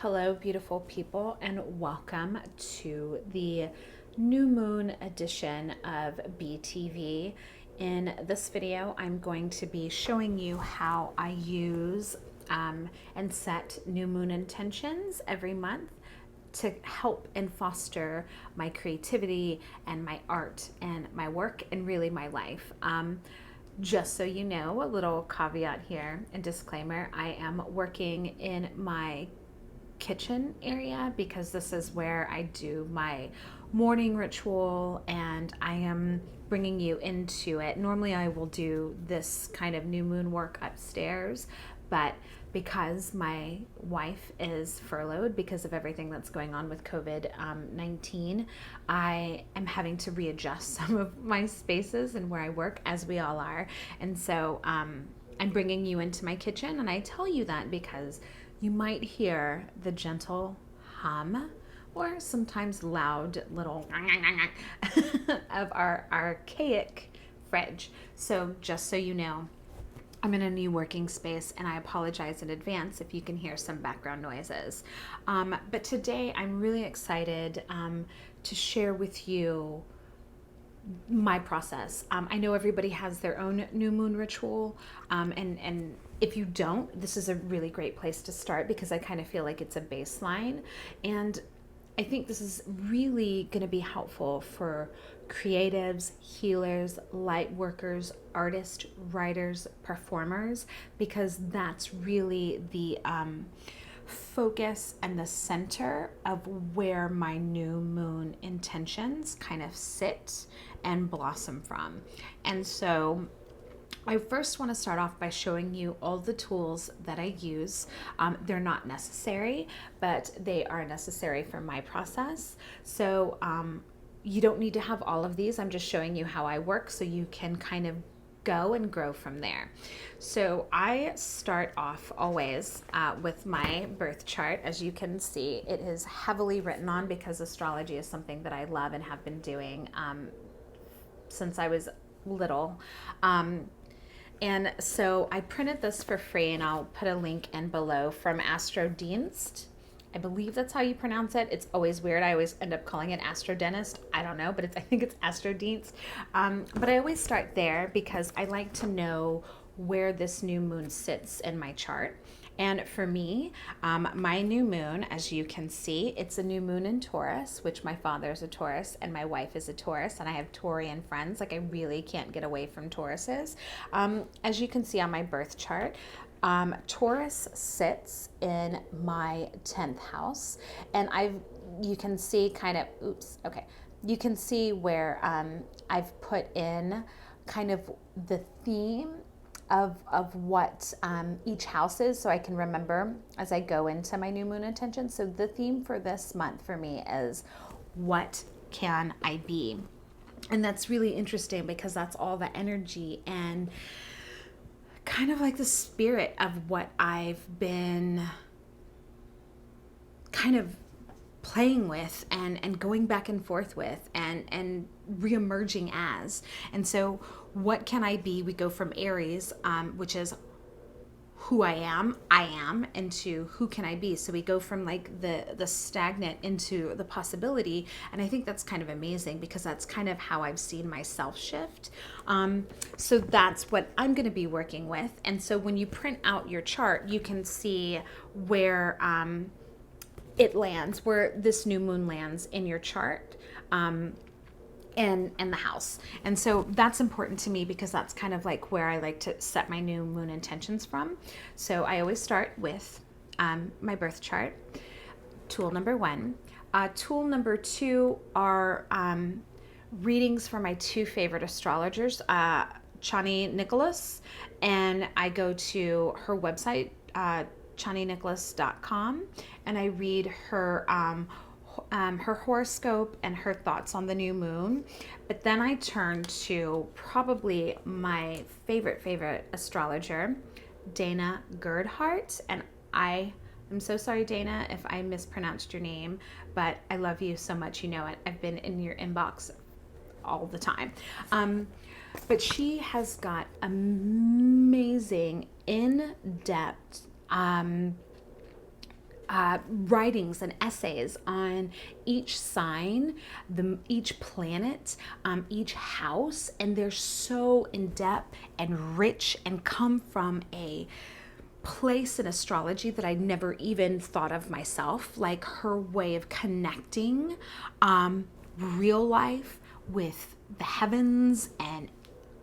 Hello, beautiful people, and welcome to the new moon edition of BTV. In this video, I'm going to be showing you how I use and set new moon intentions every month to help and foster my creativity and my art and my work and really my life. Just so you know, a little caveat here and disclaimer, I am working in my kitchen area because this is where I do my morning ritual and I am bringing you into it. Normally I will do this kind of new moon work upstairs, but because my wife is furloughed because of everything that's going on with COVID-19, I am having to readjust some of my spaces and where I work, as we all are. And so I'm bringing you into my kitchen, and I tell you that because you might hear the gentle hum or sometimes loud little of our archaic fridge. So just so you know, I'm in a new working space, and I apologize in advance if you can hear some background noises. But today I'm really excited to share with you my process. I know everybody has their own new moon ritual, and if you don't, this is a really great place to start because I kind of feel like it's a baseline, and I think this is really going to be helpful for creatives, healers, light workers, artists, writers, performers, because that's really the focus and the center of where my new moon intentions kind of sit and blossom from. And so I first want to start off by showing you all the tools that I use. They're not necessary, but they are necessary for my process. So you don't need to have all of these. I'm just showing you how I work so you can kind of go and grow from there. So I start off always with my birth chart. As you can see, it is heavily written on because astrology is something that I love and have been doing since I was little. And so I printed this for free, and I'll put a link in below, from Astrodienst. I believe that's how you pronounce it. It's always weird. I always end up calling it Astrodentist. I don't know, but I think it's Astrodienst. But I always start there because I like to know where this new moon sits in my chart. And for me, my new moon, as you can see, it's a new moon in Taurus, which my father is a Taurus and my wife is a Taurus, and I have Taurian friends. Like, I really can't get away from Tauruses. As you can see on my birth chart, Taurus sits in my 10th house, and you can see kind of, you can see where I've put in kind of the theme of what each house is, so I can remember as I go into my new moon intention. So the theme for this month for me is, what can I be? And that's really interesting because that's all the energy and kind of like the spirit of what I've been kind of playing with and going back and forth with and reemerging as. And so what can I be? We go from Aries, which is who I am, into who can I be? So we go from like the stagnant into the possibility. And I think that's kind of amazing because that's kind of how I've seen myself shift. So that's what I'm going to be working with. And so when you print out your chart, you can see where it lands, where this new moon lands in your chart, and the house. And so that's important to me because that's kind of like where I like to set my new moon intentions from. So I always start with my birth chart, tool number 1. Tool number 2 are readings from my 2 favorite astrologers, Chani Nicholas, and I go to her website, ChaniNicholas.com, and I read her her horoscope and her thoughts on the new moon. But then I turn to probably my favorite astrologer, Dana Gerdhart, and I'm so sorry, Dana, if I mispronounced your name, but I love you so much. You know it. I've been in your inbox all the time. But she has got amazing, in-depth writings and essays on each sign, each planet, each house, and they're so in depth and rich and come from a place in astrology that I never even thought of myself. Like her way of connecting real life with the heavens and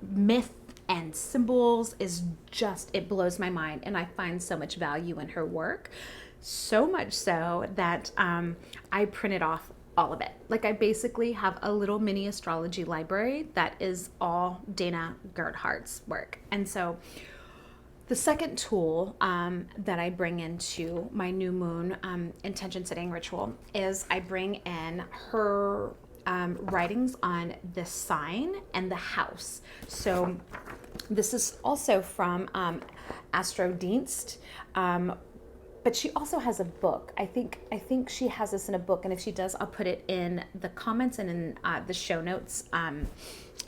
myth and symbols is just, it blows my mind. And I find so much value in her work. So much so that I printed off all of it. Like I basically have a little mini astrology library that is all Dana Gerhardt's work. And so the second tool that I bring into my new moon intention setting ritual is I bring in her writings on the sign and the house. So this is also from Astrodienst. But she also has a book. I think she has this in a book, and if she does, I'll put it in the comments and in the show notes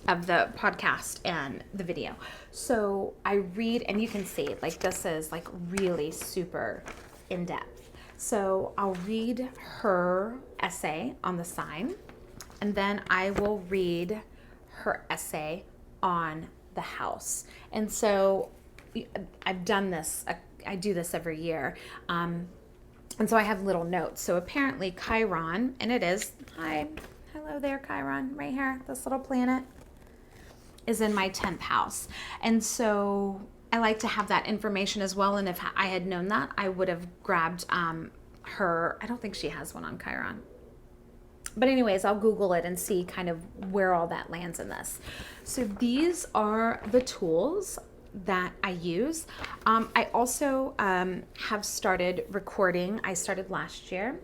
of the podcast and the video. So I read, and you can see, like, this is like really super in depth. So I'll read her essay on the sign, and then I will read her essay on the house. And so I've done this, I do this every year. And so I have little notes. So apparently Chiron, and it is, hello there, Chiron, right here, this little planet is in my 10th house. And so I like to have that information as well. And if I had known that, I would have grabbed her, I don't think she has one on Chiron. But anyways, I'll Google it and see kind of where all that lands in this. So these are the tools that I use. I also have started recording. I started last year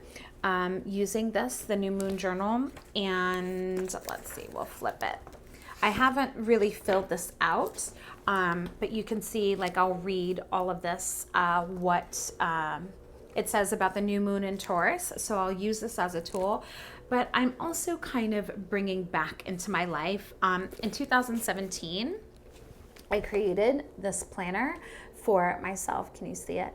using this, the New Moon Journal. And let's see, we'll flip it. I haven't really filled this out, but you can see, like, I'll read all of this, what it says about the new moon in Taurus. So I'll use this as a tool. But I'm also kind of bringing back into my life. In 2017, I created this planner for myself. Can you see it?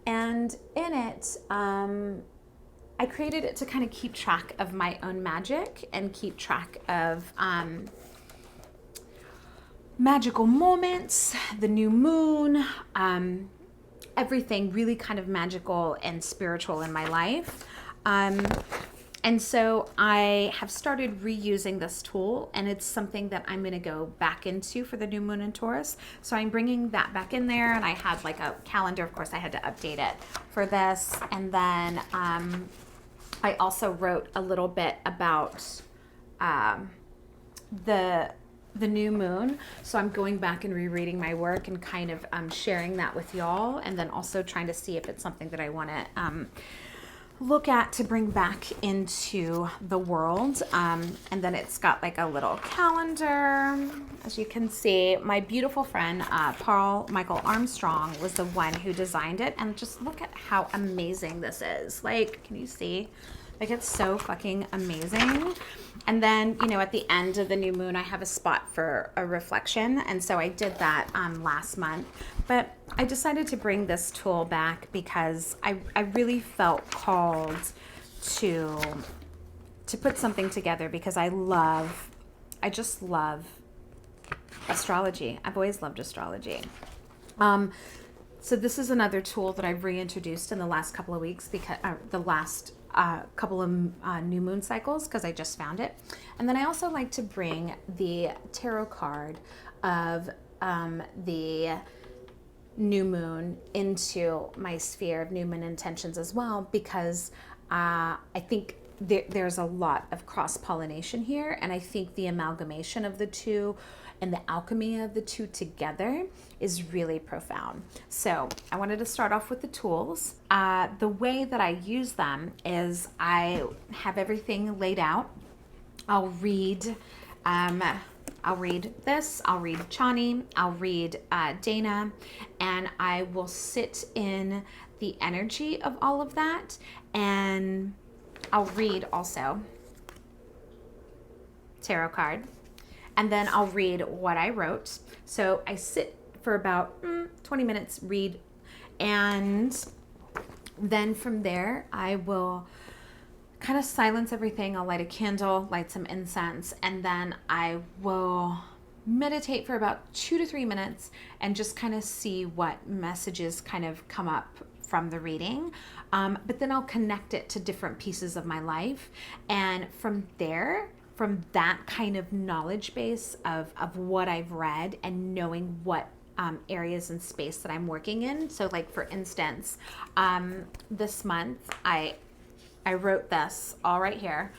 And in it, I created it to kind of keep track of my own magic and keep track of magical moments, the new moon, everything really kind of magical and spiritual in my life. And so I have started reusing this tool, and it's something that I'm going to go back into for the new moon in Taurus. So I'm bringing that back in there, and I had like a calendar. Of course, I had to update it for this. And then I also wrote a little bit about the new moon. So I'm going back and rereading my work and kind of sharing that with y'all, and then also trying to see if it's something that I want to look at to bring back into the world. And then it's got like a little calendar. As you can see, my beautiful friend Paul Michael Armstrong was the one who designed it, and just look at how amazing this is. Like, can you see? Like, it's so fucking amazing. And then, you know, at the end of the new moon, I have a spot for a reflection. And so I did that last month. But I decided to bring this tool back because I really felt called to put something together, because I just love astrology. I've always loved astrology. So this is another tool that I've reintroduced in the last couple of weeks, because the last couple of new moon cycles, because I just found it. And then I also like to bring the tarot card of the new moon into my sphere of new moon intentions as well, because I think there's a lot of cross-pollination here, and I think the amalgamation of the two and the alchemy of the two together is really profound. So I wanted to start off with the tools. The way that I use them is I have everything laid out. I'll read this, I'll read Chani, I'll read Dana, and I will sit in the energy of all of that, and I'll read also tarot card, and then I'll read what I wrote. So I sit for about 20 minutes, read, and Then from there, I will kind of silence everything. I'll light a candle, light some incense, and then I will meditate for about 2 to 3 minutes and just kind of see what messages kind of come up from the reading. But then I'll connect it to different pieces of my life. And from there, from that kind of knowledge base of what I've read and knowing what areas and space that I'm working in. So like for instance, this month I wrote this all right here.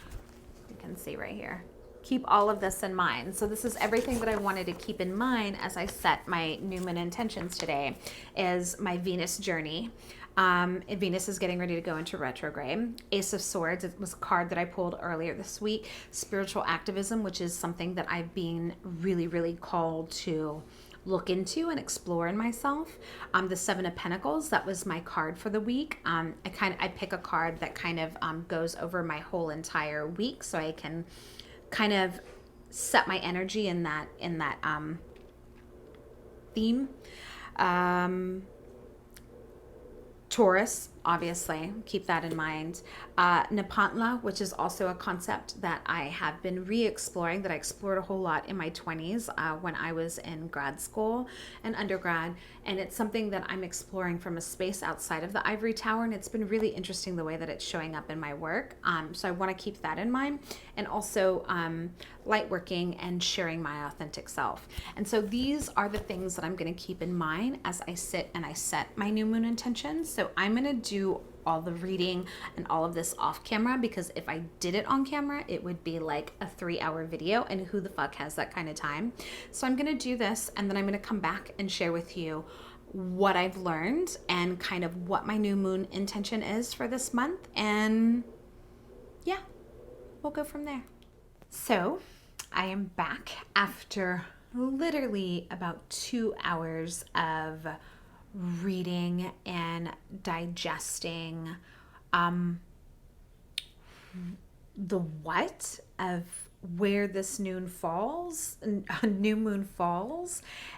You can see right here. Keep all of this in mind. So this is everything that I wanted to keep in mind as I set my new moon intentions today is my Venus journey. Venus is getting ready to go into retrograde. Ace of Swords, it was a card that I pulled earlier this week. Spiritual activism, which is something that I've been really, really called to look into and explore in myself. The Seven of Pentacles, that was my card for the week. I pick a card that kind of goes over my whole entire week, so I can kind of set my energy in that theme. Taurus, obviously, keep that in mind. Nepantla, which is also a concept that I have been re-exploring, that I explored a whole lot in my 20s when I was in grad school and undergrad. And it's something that I'm exploring from a space outside of the ivory tower. And it's been really interesting the way that it's showing up in my work. So I want to keep that in mind. And also light working and sharing my authentic self. And so these are the things that I'm going to keep in mind as I sit and I set my new moon intentions. So I'm going to do all the reading and all of this off camera, because if I did it on camera, it would be like a 3-hour video, and who the fuck has that kind of time? So I'm going to do this, and then I'm going to come back and share with you what I've learned and kind of what my new moon intention is for this month. And yeah, we'll go from there. So I am back after literally about 2 hours of reading and digesting the what of where this new moon falls,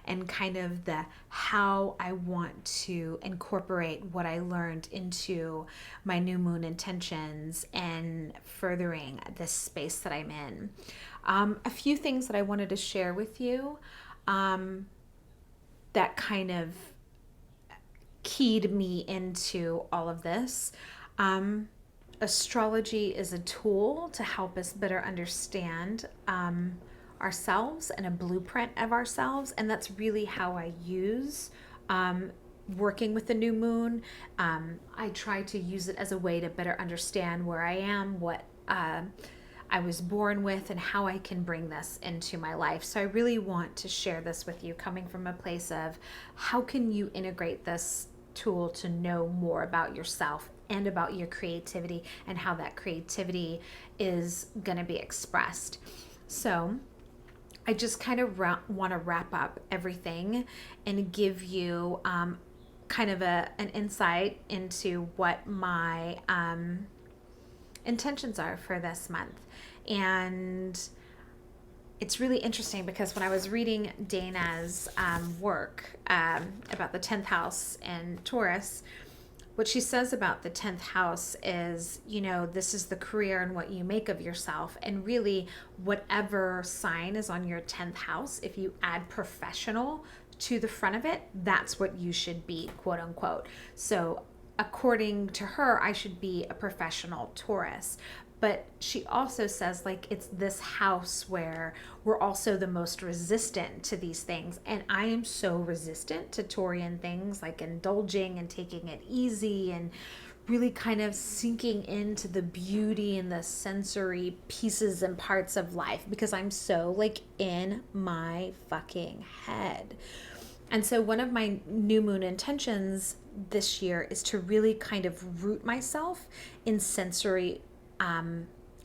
and kind of the how I want to incorporate what I learned into my new moon intentions and furthering this space that I'm in. A few things that I wanted to share with you that kind of keyed me into all of this. Astrology is a tool to help us better understand ourselves and a blueprint of ourselves. And that's really how I use working with the new moon. I try to use it as a way to better understand where I am, what I was born with, and how I can bring this into my life. So I really want to share this with you, coming from a place of how can you integrate this tool to know more about yourself and about your creativity and how that creativity is going to be expressed. So I just kind of want to wrap up everything and give you kind of an insight into what my intentions are for this month. And it's really interesting because when I was reading Dana's work about the 10th house and Taurus, what she says about the 10th house is, you know, this is the career and what you make of yourself. And really, whatever sign is on your 10th house, if you add professional to the front of it, that's what you should be, quote unquote. So according to her, I should be a professional Taurus. But she also says, like, it's this house where we're also the most resistant to these things. And I am so resistant to Taurian things, like indulging and taking it easy and really kind of sinking into the beauty and the sensory pieces and parts of life, because I'm so like in my fucking head. And so one of my new moon intentions this year is to really kind of root myself in sensory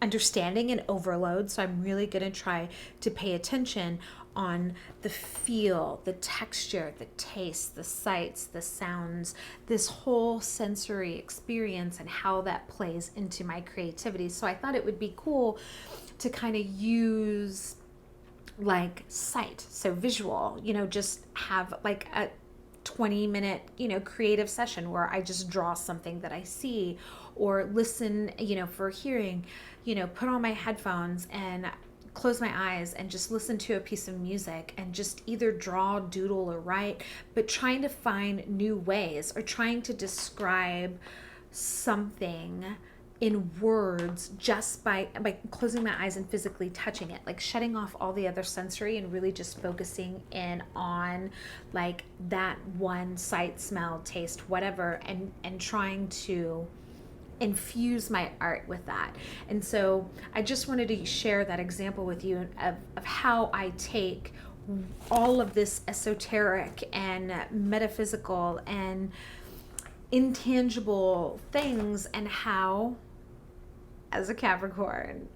understanding and overload. So I'm really going to try to pay attention on the feel, the texture, the taste, the sights, the sounds, this whole sensory experience and how that plays into my creativity. So I thought it would be cool to kind of use like sight, so visual, you know, just have like 20-minute, creative session where I just draw something that I see, or listen, for hearing, put on my headphones and close my eyes and just listen to a piece of music and just either draw, doodle, or write, but trying to find new ways, or trying to describe something in words just by closing my eyes and physically touching it, like shutting off all the other sensory and really just focusing in on like that one sight, smell, taste, whatever, and trying to infuse my art with that. And so I just wanted to share that example with you of how I take all of this esoteric and metaphysical and intangible things, and how, as a Capricorn,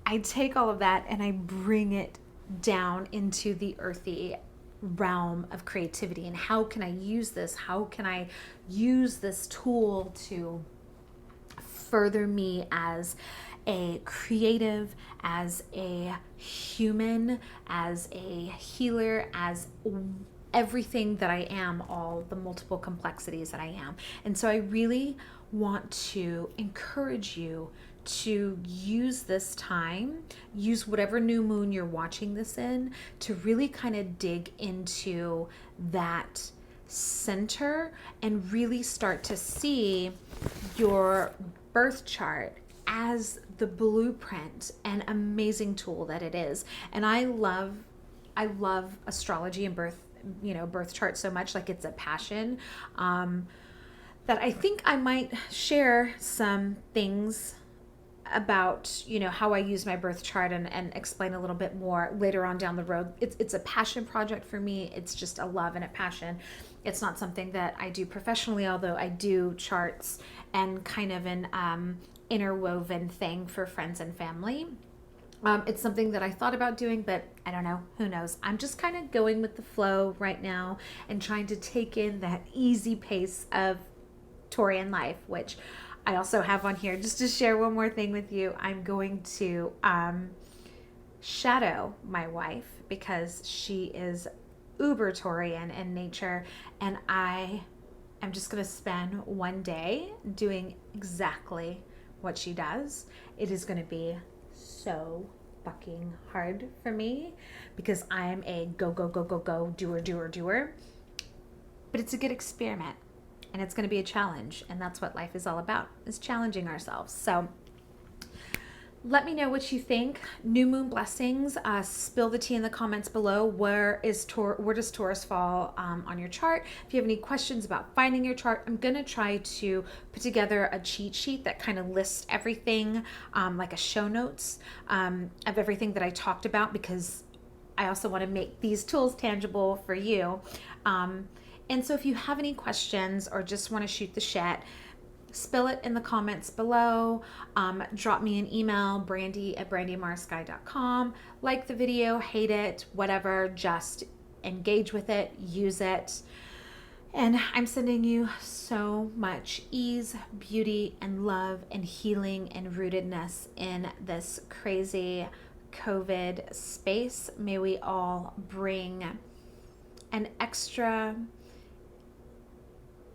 I take all of that and I bring it down into the earthy realm of creativity. And how can I use this? How can I use this tool to further me as a creative, as a human, as a healer, as everything that I am, all the multiple complexities that I am. And so I really want to encourage you to use this time, use whatever new moon you're watching this in, to really kind of dig into that center and really start to see your birth chart as the blueprint and amazing tool that it is. And I love astrology and birth chart so much, like it's a passion, that I think I might share some things about how I use my birth chart and explain a little bit more later on down the road. It's a passion project for me. It's just a love and a passion. It's not something that I do professionally, although I do charts and kind of an interwoven thing for friends and family. It's something that I thought about doing, but I don't know, who knows. I'm just kind of going with the flow right now and trying to take in that easy pace of Taurian life, which I also have on here. Just to share one more thing with you, I'm going to shadow my wife because she is uber Taurian in nature, and I am just going to spend one day doing exactly what she does. It is going to be so fucking hard for me because I'm a go, doer. But it's a good experiment, and it's going to be a challenge, and that's what life is all about, is challenging ourselves. So let me know what you think. New moon blessings. Spill the tea in the comments below. Where does Taurus fall on your chart? If you have any questions about finding your chart, I'm going to try to put together a cheat sheet that kind of lists everything, like a show notes of everything that I talked about, because I also want to make these tools tangible for you. And so if you have any questions or just want to shoot the shit, spill it in the comments below. Drop me an email, Brandi@brandyamarsky.com. Like the video, hate it, whatever, just engage with it, use it. And I'm sending you so much ease, beauty, and love, and healing, and rootedness in this crazy COVID space. May we all bring an extra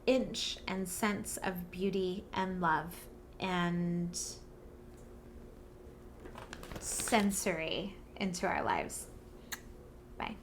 inch and sense of beauty and love and sensory into our lives. Bye.